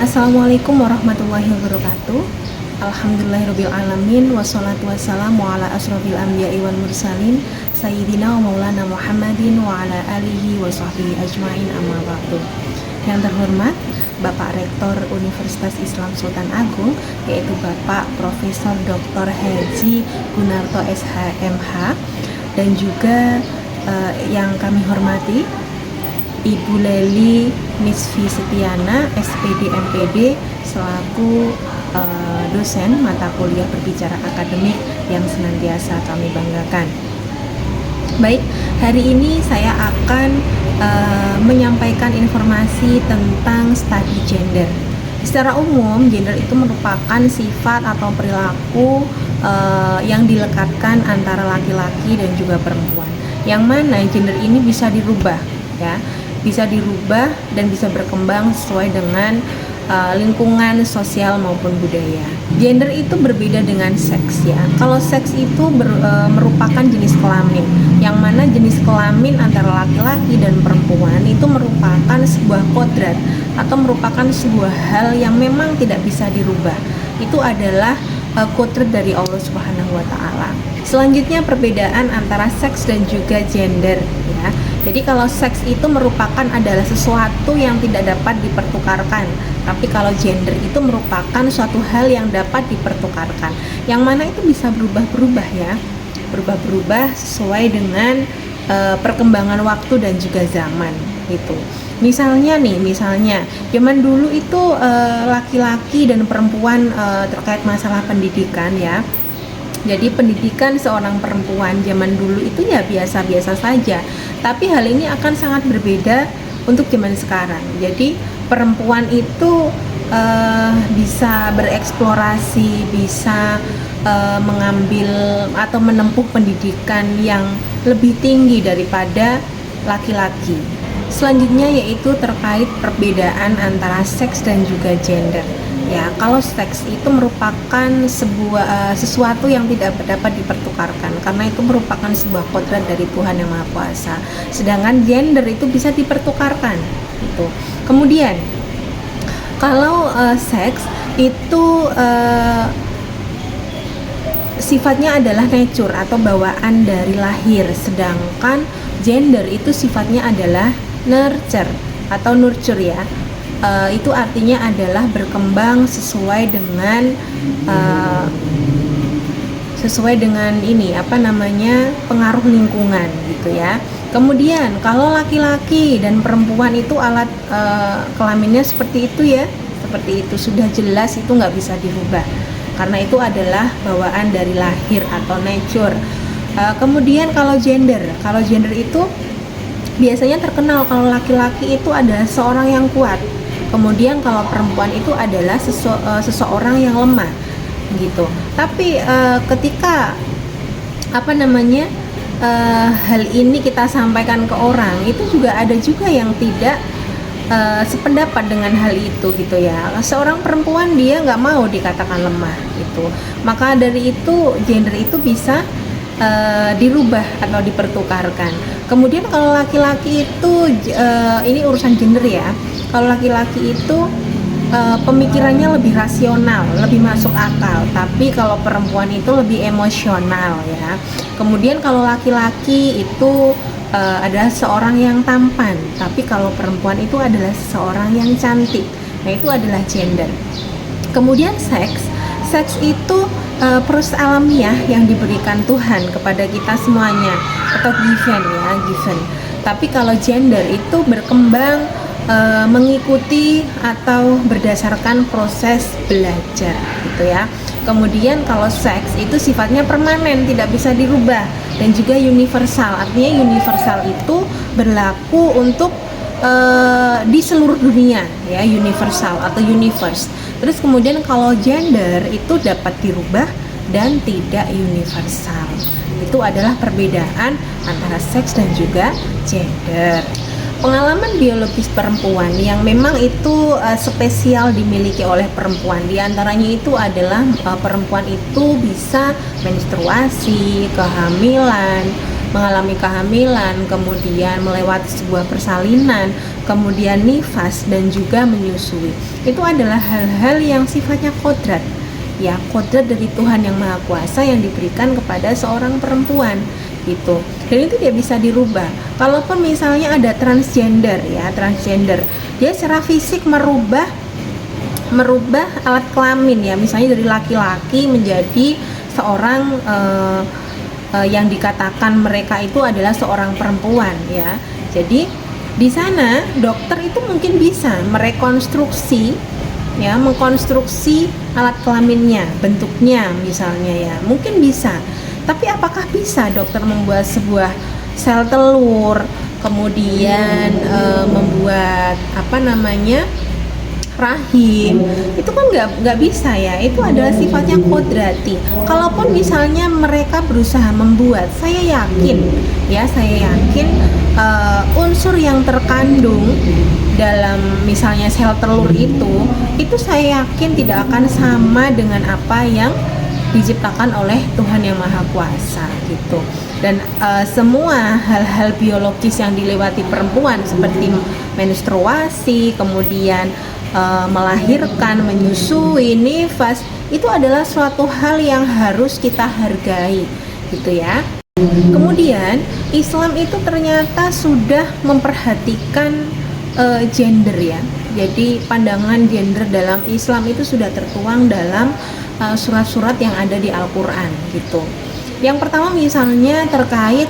Assalamualaikum warahmatullahi wabarakatuh. Alhamdulillahirabbil alamin wassalatu wassalamu ala asrofil anbiya'i wal mursalin sayyidina wa maulana Muhammadin wa ala alihi wa sahbihi ajmain amma ba'du. Yang terhormat Bapak Rektor Universitas Islam Sultan Agung, yaitu Bapak Profesor Dr. Haji Gunarto SHMH, dan juga yang kami hormati Ibu Leli Nisfi Setiana SPD MPD selaku dosen mata kuliah berbicara akademik yang senantiasa kami banggakan. Baik, hari ini saya akan menyampaikan informasi tentang studi gender. Secara umum, gender itu merupakan sifat atau perilaku yang dilekatkan antara laki-laki dan juga perempuan. Yang mana gender ini bisa dirubah, ya. Bisa dirubah dan bisa berkembang sesuai dengan lingkungan sosial maupun budaya. Gender itu berbeda dengan seks, ya. Kalau seks itu merupakan jenis kelamin, yang mana jenis kelamin antara laki-laki dan perempuan itu merupakan sebuah kodrat atau merupakan sebuah hal yang memang tidak bisa dirubah. Itu adalah kodrat dari Allah Subhanahu wa Ta'ala. Selanjutnya, perbedaan antara seks dan juga gender, ya. Jadi kalau seks itu merupakan adalah sesuatu yang tidak dapat dipertukarkan, tapi kalau gender itu merupakan suatu hal yang dapat dipertukarkan, yang mana itu bisa berubah-berubah, ya, berubah-berubah sesuai dengan perkembangan waktu dan juga zaman itu. Misalnya zaman dulu itu laki-laki dan perempuan terkait masalah pendidikan, ya. Jadi pendidikan seorang perempuan zaman dulu itu ya biasa-biasa saja. Tapi hal ini akan sangat berbeda untuk zaman sekarang. Jadi perempuan itu bisa bereksplorasi, bisa mengambil atau menempuh pendidikan yang lebih tinggi daripada laki-laki. Selanjutnya yaitu terkait perbedaan antara seks dan juga gender. Ya, kalau seks itu merupakan sesuatu yang tidak dapat dipertukarkan karena itu merupakan sebuah kodrat dari Tuhan Yang Maha Kuasa. Sedangkan gender itu bisa dipertukarkan. Gitu. Kemudian kalau seks itu sifatnya adalah nature atau bawaan dari lahir, sedangkan gender itu sifatnya adalah nurture atau nurture, ya. Itu artinya adalah berkembang sesuai dengan pengaruh lingkungan, gitu, ya. Kemudian kalau laki-laki dan perempuan itu alat kelaminnya seperti itu, ya, seperti itu sudah jelas, itu nggak bisa dirubah karena itu adalah bawaan dari lahir atau nature. Kemudian kalau gender itu biasanya terkenal kalau laki-laki itu adalah seorang yang kuat. Kemudian kalau perempuan itu adalah seseorang yang lemah, gitu. Tapi ketika hal ini kita sampaikan ke orang, itu juga ada juga yang tidak sependapat dengan hal itu, gitu, ya. Seorang perempuan dia nggak mau dikatakan lemah, gitu. Maka dari itu gender itu bisa dirubah atau dipertukarkan. Kemudian kalau laki-laki itu ini urusan gender, ya. Kalau laki-laki itu pemikirannya lebih rasional, lebih masuk akal, tapi kalau perempuan itu lebih emosional, ya. Kemudian kalau laki-laki itu adalah seorang yang tampan, tapi kalau perempuan itu adalah seorang yang cantik. Nah, itu adalah gender. Kemudian seks itu proses alamiah yang diberikan Tuhan kepada kita semuanya atau given. Tapi kalau gender itu berkembang mengikuti atau berdasarkan proses belajar, gitu, ya. Kemudian kalau seks itu sifatnya permanen, tidak bisa dirubah dan juga universal. Artinya universal itu berlaku untuk di seluruh dunia, ya, universal atau universe. Terus kemudian kalau gender itu dapat dirubah dan tidak universal. Itu adalah perbedaan antara seks dan juga gender. Pengalaman biologis perempuan yang memang itu spesial dimiliki oleh perempuan, diantaranya itu adalah perempuan itu bisa menstruasi, kehamilan, mengalami kehamilan, kemudian melewati sebuah persalinan, kemudian nifas dan juga menyusui. Itu adalah hal-hal yang sifatnya kodrat, ya, kodrat dari Tuhan yang Maha Kuasa yang diberikan kepada seorang perempuan gitu. Dan itu dia bisa dirubah. Kalaupun misalnya ada transgender, ya, transgender, dia secara fisik merubah alat kelamin, ya, misalnya dari laki-laki menjadi seorang yang dikatakan mereka itu adalah seorang perempuan, ya. Jadi di sana dokter itu mungkin bisa merekonstruksi, ya, mengkonstruksi alat kelaminnya, bentuknya misalnya, ya, mungkin bisa. Tapi apakah bisa dokter membuat sebuah sel telur, kemudian membuat rahim? Itu kan nggak bisa, ya. Itu adalah sifatnya kodrati. Kalaupun misalnya mereka berusaha membuat, saya yakin unsur yang terkandung dalam misalnya sel telur itu saya yakin tidak akan sama dengan apa yang diciptakan oleh Tuhan yang Maha Kuasa gitu. Dan semua hal-hal biologis yang dilewati perempuan seperti menstruasi, kemudian melahirkan, menyusui, nifas, itu adalah suatu hal yang harus kita hargai gitu, ya. Kemudian Islam itu ternyata sudah memperhatikan gender, ya. Jadi pandangan gender dalam Islam itu sudah tertuang dalam surat-surat yang ada di Al-Quran gitu. Yang pertama misalnya terkait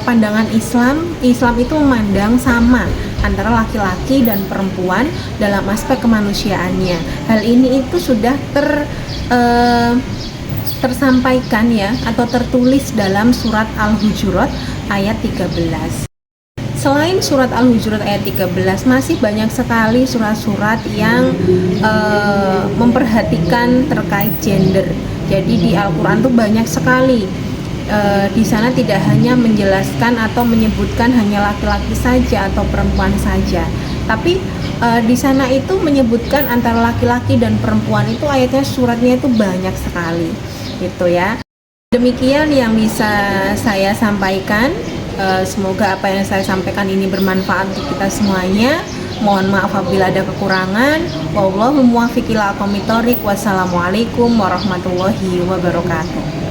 pandangan Islam itu memandang sama antara laki-laki dan perempuan dalam aspek kemanusiaannya. Hal ini itu sudah tersampaikan, ya, atau tertulis dalam surat Al-Hujurat ayat 13. Selain surat Al-Hujurat ayat 13, masih banyak sekali surat-surat yang memperhatikan terkait gender. Jadi di Al-Quran tuh banyak sekali. Di sana tidak hanya menjelaskan atau menyebutkan hanya laki-laki saja atau perempuan saja, tapi di sana itu menyebutkan antara laki-laki dan perempuan. Itu ayatnya, suratnya itu banyak sekali gitu, ya. Demikian yang bisa saya sampaikan. Semoga apa yang saya sampaikan ini bermanfaat untuk kita semuanya. Mohon maaf apabila ada kekurangan. Wallahu muwaffiq ila aqwamit thoriq. Wassalamualaikum warahmatullahi wabarakatuh.